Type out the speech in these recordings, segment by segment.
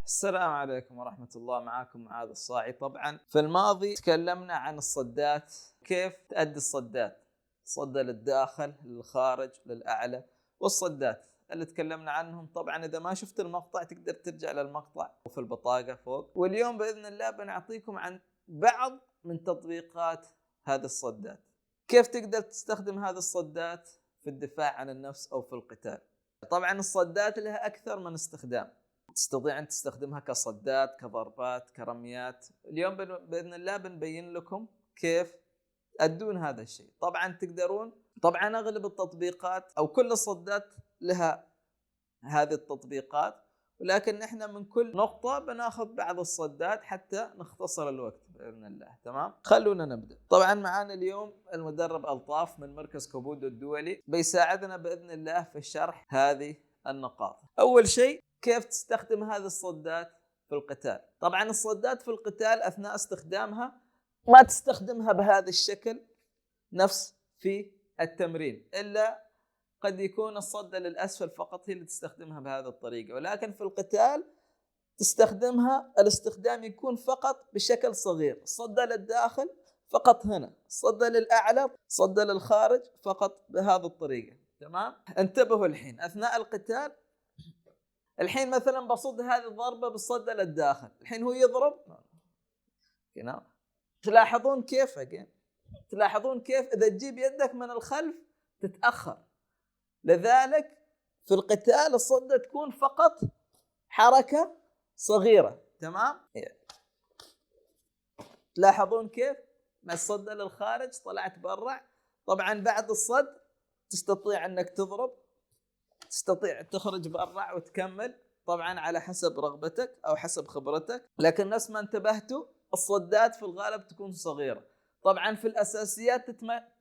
السلام عليكم ورحمة الله. معاكم معاذ الصاعي. طبعا في الماضي تكلمنا عن الصدات، كيف تؤدي الصدات، صدة للداخل، للخارج، للأعلى، والصدات اللي تكلمنا عنهم. طبعا إذا ما شفت المقطع تقدر ترجع للمقطع وفي البطاقة فوق. واليوم بإذن الله بنعطيكم عن بعض من تطبيقات هذه الصدات، كيف تقدر تستخدم هذه الصدات في الدفاع عن النفس أو في القتال. طبعا الصدات لها أكثر من استخدام، تستطيع أن تستخدمها كصدات، كضربات، كرميات. اليوم بإذن الله بنبين لكم كيف تأدون هذا الشيء. طبعا تقدرون، طبعا أغلب التطبيقات أو كل الصدات لها هذه التطبيقات، ولكن نحن من كل نقطة بناخذ بعض الصدات حتى نختصر الوقت بإذن الله. تمام، خلونا نبدأ. طبعا معنا اليوم المدرب ألطاف من مركز كوبودو الدولي، بيساعدنا بإذن الله في شرح هذه النقاط. أول شيء، كيف تستخدم هذه الصدات في القتال. طبعا الصدات في القتال أثناء استخدامها ما تستخدمها بهذا الشكل نفس في التمرين، إلا قد يكون الصدة للأسفل فقط هي اللي تستخدمها بهذه الطريقة، ولكن في القتال تستخدمها، الاستخدام يكون فقط بشكل صغير. الصدة للداخل فقط هنا، الصدة للأعلى، الصدة للخارج فقط بهذه الطريقة. تمام، انتبهوا الحين أثناء القتال. الحين مثلا بصد هذه الضربة بالصدة للداخل، الحين هو يضرب هنا، تلاحظون كيف تلاحظون كيف إذا تجيب يدك من الخلف تتأخر. لذلك في القتال الصدة تكون فقط حركة صغيرة. تمام، تلاحظون كيف مع الصدة للخارج طلعت برا. طبعا بعد الصد تستطيع أنك تضرب، تستطيع تخرج برا وتكمل، طبعا على حسب رغبتك أو حسب خبرتك. لكن نفس ما انتبهتوا الصدات في الغالب تكون صغيرة. طبعا في الأساسيات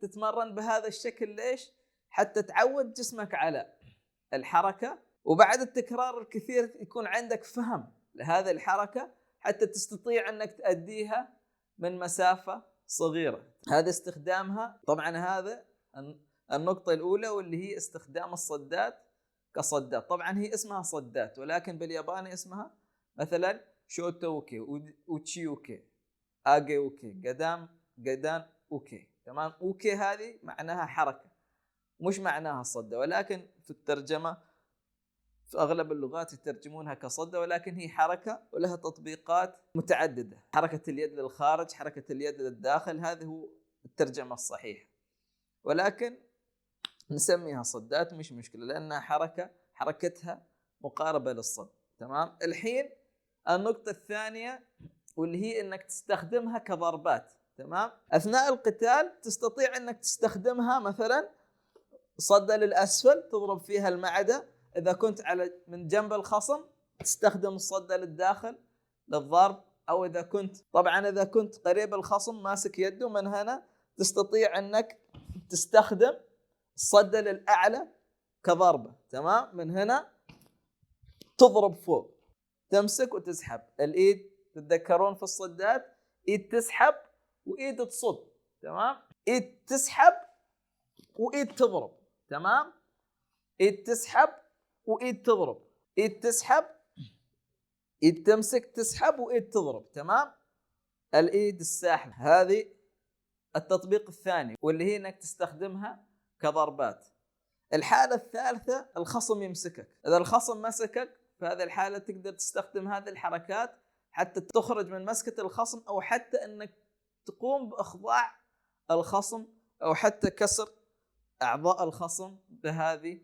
تتمرن بهذا الشكل. ليش؟ حتى تعود جسمك على الحركة، وبعد التكرار الكثير يكون عندك فهم لهذه الحركة حتى تستطيع أنك تأديها من مسافة صغيرة. هذا استخدامها. طبعا هذا النقطة الأولى، واللي هي استخدام الصدات كصدات. طبعا هي اسمها صدات، ولكن بالياباني اسمها مثلا شوتوكي، وتشيوكي، آجي اوكي، قدان اوكي. تمام، اوكي هذه معناها حركة، مش معناها صدة، ولكن في الترجمة في أغلب اللغات يترجمونها كصدة، ولكن هي حركة ولها تطبيقات متعددة. حركة اليد للخارج، حركة اليد للداخل، هذه هو الترجمة الصحيحة، ولكن نسميها صدات مش مشكلة لأنها حركتها مقاربة للصد. تمام، الحين النقطة الثانية واللي هي أنك تستخدمها كضربات. تمام، أثناء القتال تستطيع أنك تستخدمها مثلا صدة للأسفل تضرب فيها المعدة. إذا كنت على من جنب الخصم تستخدم الصدة للداخل للضرب، أو إذا كنت قريب الخصم ماسك يده من هنا تستطيع أنك تستخدم الصدة للأعلى كضربة. تمام، من هنا تضرب فوق، تمسك وتسحب الإيد. تتذكرون في الصدات إيد تسحب وإيد تصد. تمام، إيد تسحب وإيد تضرب. تمام، إيد تسحب وإيد تضرب، إيد تسحب، إيد تمسك تسحب وإيد تضرب. تمام، الإيد الساحب. هذه التطبيق الثاني، واللي هي أنك تستخدمها كضربات. الحالة الثالثة، الخصم يمسكك. إذا الخصم مسكك في هذه الحالة تقدر تستخدم هذه الحركات حتى تخرج من مسكة الخصم، أو حتى أنك تقوم بإخضاع الخصم، أو حتى كسر أعضاء الخصم بهذه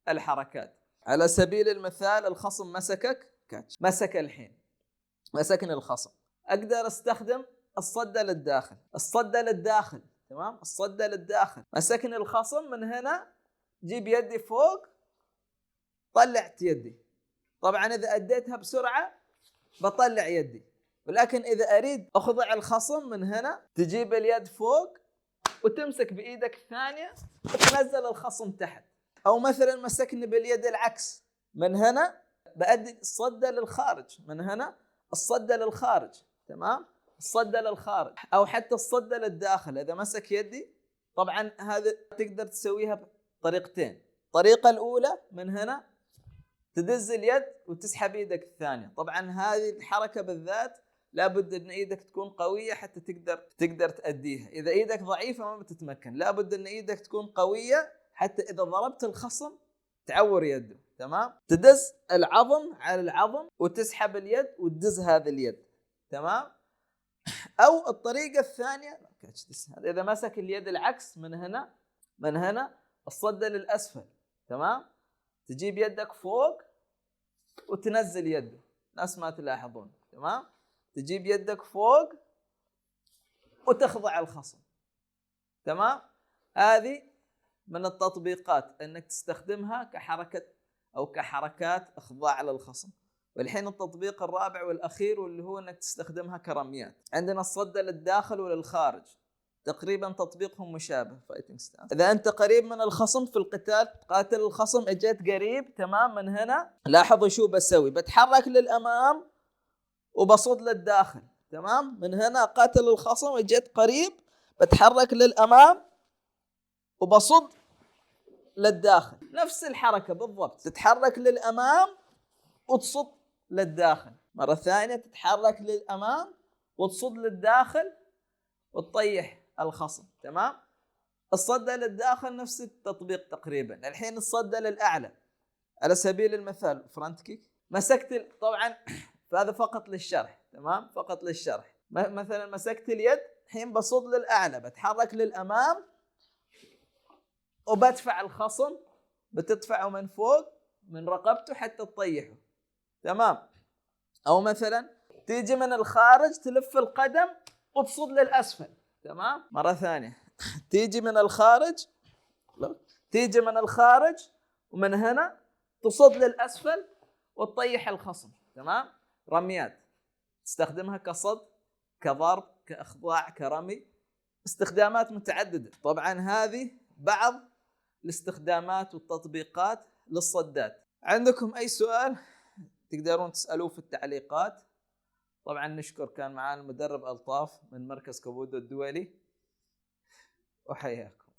الحركات. على سبيل المثال الخصم مسكك كاتش، الحين مسكني الخصم، أقدر أستخدم الصدة للداخل. تمام، الصدة للداخل، مسكني الخصم من هنا، جيب يدي فوق، طلعت يدي. طبعا إذا أديتها بسرعة بطلع يدي، ولكن إذا أريد أخضع الخصم من هنا تجيب اليد فوق وتمسك بإيدك الثانية وتنزل الخصم تحت. أو مثلا مسكني باليد العكس، من هنا بأدي الصدة للخارج، من هنا الصدة للخارج. تمام، الصدة للخارج، أو حتى الصدة للداخل. إذا مسك يدي، طبعا هذا تقدر تسويها بطريقتين. الطريقة الأولى من هنا تدز اليد وتسحب ايدك الثانيه. طبعا هذه الحركه بالذات لابد ان ايدك تكون قويه حتى تقدر تأديها. اذا ايدك ضعيفه ما بتتمكن. لابد ان ايدك تكون قويه حتى اذا ضربت الخصم تعور يده. تمام. تدز العظم على العظم وتسحب اليد وتدز هذه اليد. تمام. او الطريقه الثانيه اذا مسك اليد العكس من هنا الصدة للاسفل. تمام. تجيب يدك فوق وتنزل يده ناس ما تلاحظون. تمام. تجيب يدك فوق وتخضع الخصم. تمام. هذه من التطبيقات انك تستخدمها كحركة او كحركات اخضاع للخصم. والحين التطبيق الرابع والاخير واللي هو انك تستخدمها كرميات. عندنا الصدة للداخل وللخارج، تقريبا تطبيقهم مشابه. فايتنج ستانس، اذا انت قريب من الخصم في القتال قاتل الخصم، اجيت قريب تمام من هنا، لاحظوا شو بسوي، بتحرك للامام وبصد للداخل. تمام. من هنا قاتل الخصم اجيت قريب بتحرك للامام وبصد للداخل. نفس الحركة بالضبط، تتحرك للامام وتصد للداخل. مرة ثانية تتحرك للامام وتصد للداخل وتطيح الخصم. تمام. الصدة للداخل نفس التطبيق تقريبا. الحين الصدة للأعلى على سبيل المثال فرونت كيك، مسكت طبعا فهذا فقط للشرح. تمام. فقط للشرح. مثلا مسكت اليد الحين بصد للأعلى، بتحرك للأمام وبدفع الخصم، بتدفعه من فوق من رقبته حتى تطيحه. تمام. أو مثلا تيجي من الخارج تلف القدم وتصد للأسفل. تمام. مرة ثانية تيجي من الخارج ومن هنا تصد للأسفل وتطيح الخصم. تمام. رميات تستخدمها كصد، كضرب، كإخضاع، كرمي، استخدامات متعددة. طبعا هذه بعض الاستخدامات والتطبيقات للصدات. عندكم أي سؤال تقدرون تسألوه في التعليقات. طبعا نشكر كان معنا المدرب ألطاف من مركز كابودو الدولي، وحياكم.